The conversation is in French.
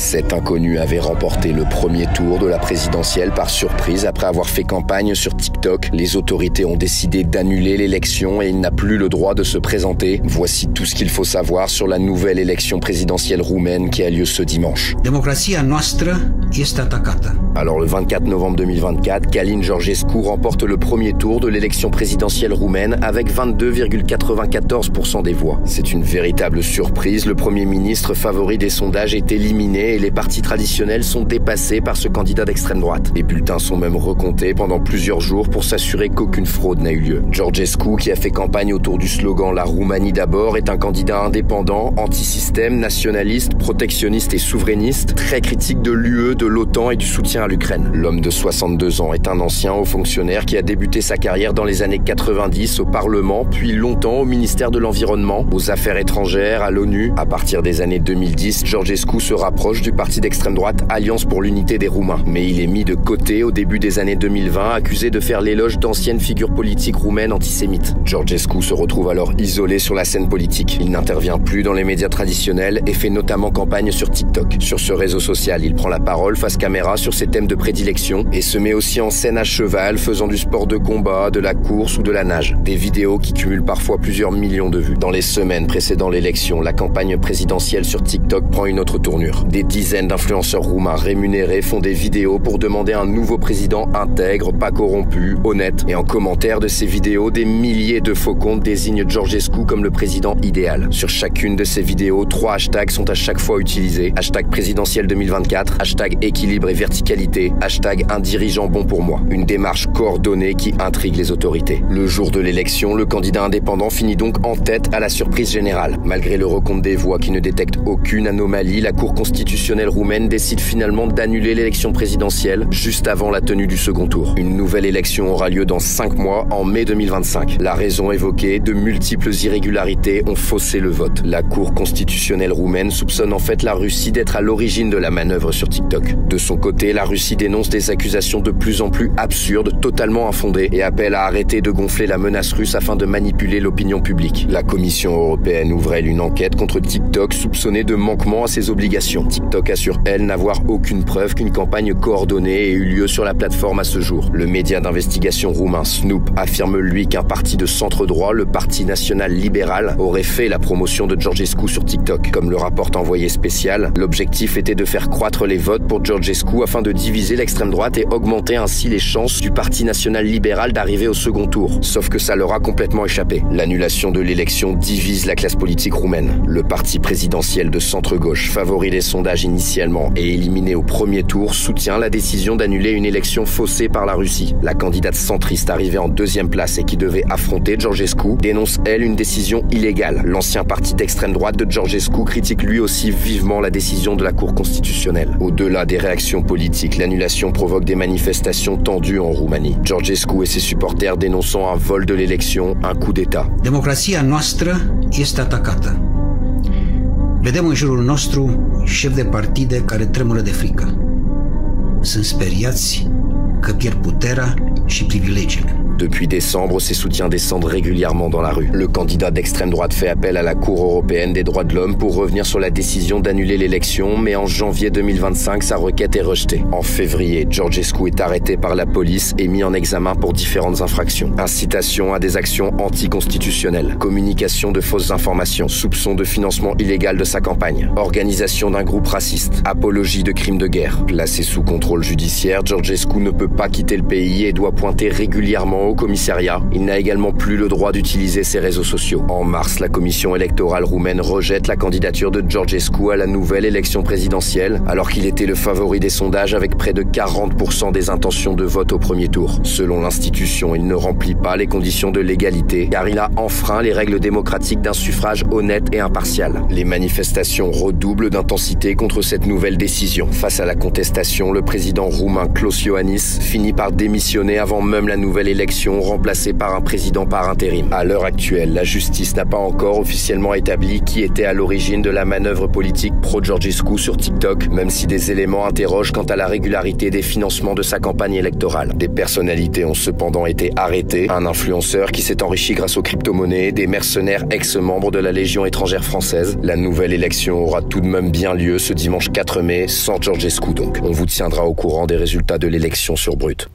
Cet inconnu avait remporté le premier tour de la présidentielle par surprise après avoir fait campagne sur TikTok. Les autorités ont décidé d'annuler l'élection et il n'a plus le droit de se présenter. Voici tout ce qu'il faut savoir sur la nouvelle élection présidentielle roumaine qui a lieu ce dimanche. Democrația noastră este atacată. Alors le 24 novembre 2024, Călin Georgescu remporte le premier tour de l'élection présidentielle roumaine avec 22,94% des voix. C'est une véritable surprise. Le Premier ministre favori des sondages est éliminé et les partis traditionnels sont dépassés par ce candidat d'extrême droite. Les bulletins sont même recomptés pendant plusieurs jours pour s'assurer qu'aucune fraude n'a eu lieu. Georgescu, qui a fait campagne autour du slogan « La Roumanie d'abord », est un candidat indépendant, anti-système, nationaliste, protectionniste et souverainiste, très critique de l'UE, de l'OTAN et du soutien à l'Ukraine. L'homme de 62 ans est un ancien haut fonctionnaire qui a débuté sa carrière dans les années 90 au Parlement, puis longtemps au ministère de l'Environnement, aux Affaires étrangères, à l'ONU. À partir des années 2010, Georgescu se rapproche du parti d'extrême droite Alliance pour l'unité des Roumains. Mais il est mis de côté au début des années 2020, accusé de faire l'éloge d'anciennes figures politiques roumaines antisémites. Georgescu se retrouve alors isolé sur la scène politique. Il n'intervient plus dans les médias traditionnels et fait notamment campagne sur TikTok. Sur ce réseau social, il prend la parole face caméra sur ses thèmes de prédilection et se met aussi en scène à cheval, faisant du sport de combat, de la course ou de la nage. Des vidéos qui cumulent parfois plusieurs millions de vues. Dans les semaines précédant l'élection, la campagne présidentielle sur TikTok prend une autre tournure. Des dizaines d'influenceurs roumains rémunérés font des vidéos pour demander un nouveau président intègre, pas corrompu, honnête. Et en commentaire de ces vidéos, des milliers de faux comptes désignent Georgescu comme le président idéal. Sur chacune de ces vidéos, 3 hashtags sont à chaque fois utilisés. Hashtag présidentiel 2024, hashtag équilibre et verticalité, hashtag un dirigeant bon pour moi. Une démarche coordonnée qui intrigue les autorités. Le jour de l'élection, le candidat indépendant finit donc en tête à la surprise générale. Malgré le recompte des voix qui ne détecte aucune anomalie, la Cour constitutionnelle roumaine décide finalement d'annuler l'élection présidentielle juste avant la tenue du second tour. Une nouvelle élection aura lieu dans 5 mois, en mai 2025. La raison évoquée, de multiples irrégularités ont faussé le vote. La Cour constitutionnelle roumaine soupçonne en fait la Russie d'être à l'origine de la manœuvre sur TikTok. De son côté, la Russie dénonce des accusations de plus en plus absurdes, totalement infondées, et appelle à arrêter de gonfler la menace russe afin de manipuler l'opinion publique. La Commission européenne ouvre elle une enquête contre TikTok soupçonnée de manquement à ses obligations. TikTok assure elle n'avoir aucune preuve qu'une campagne coordonnée ait eu lieu sur la plateforme à ce jour. Le média d'investigation roumain Snoop affirme lui qu'un parti de centre-droit, le Parti national libéral, aurait fait la promotion de Georgescu sur TikTok. Comme le rapporte envoyé spécial, l'objectif était de faire croître les votes pour Georgescu afin de diviser l'extrême droite et augmenter ainsi les chances du Parti national libéral d'arriver au second tour. Sauf que ça leur a complètement échappé. L'annulation de l'élection divise la classe politique roumaine. Le parti présidentiel de centre-gauche, favori des sondages initialement et éliminé au premier tour, soutient la décision d'annuler une élection faussée par la Russie. La candidate centriste arrivée en deuxième place et qui devait affronter Georgescu dénonce elle une décision illégale. L'ancien parti d'extrême droite de Georgescu critique lui aussi vivement la décision de la Cour constitutionnelle. Au-delà des réactions politiques, l'annulation provoque des manifestations tendues en Roumanie. Georgescu et ses supporters dénonçant un vol de l'élection, un coup d'État. Democrația noastră este atacată. Vedem în jurul nostru șefi de partide care tremură de frică. Sunt speriați că pierd puterea și privilegiile. Depuis décembre, ses soutiens descendent régulièrement dans la rue. Le candidat d'extrême droite fait appel à la Cour européenne des droits de l'homme pour revenir sur la décision d'annuler l'élection, mais en janvier 2025, sa requête est rejetée. En février, Georgescu est arrêté par la police et mis en examen pour différentes infractions. Incitation à des actions anticonstitutionnelles, communication de fausses informations, soupçon de financement illégal de sa campagne, organisation d'un groupe raciste, apologie de crimes de guerre. Placé sous contrôle judiciaire, Georgescu ne peut pas quitter le pays et doit pointer régulièrement au commissariat. Il n'a également plus le droit d'utiliser ses réseaux sociaux. En mars, la commission électorale roumaine rejette la candidature de Georgescu à la nouvelle élection présidentielle, alors qu'il était le favori des sondages avec près de 40% des intentions de vote au premier tour. Selon l'institution, il ne remplit pas les conditions de légalité, car il a enfreint les règles démocratiques d'un suffrage honnête et impartial. Les manifestations redoublent d'intensité contre cette nouvelle décision. Face à la contestation, le président roumain Klaus Iohannis finit par démissionner avant même la nouvelle élection élection remplacé par un président par intérim. À l'heure actuelle, la justice n'a pas encore officiellement établi qui était à l'origine de la manœuvre politique pro-Georgescu sur TikTok, même si des éléments interrogent quant à la régularité des financements de sa campagne électorale. Des personnalités ont cependant été arrêtées, un influenceur qui s'est enrichi grâce aux crypto-monnaies, des mercenaires ex-membres de la Légion étrangère française. La nouvelle élection aura tout de même bien lieu ce dimanche 4 mai, sans Georgescu donc. On vous tiendra au courant des résultats de l'élection sur Brut.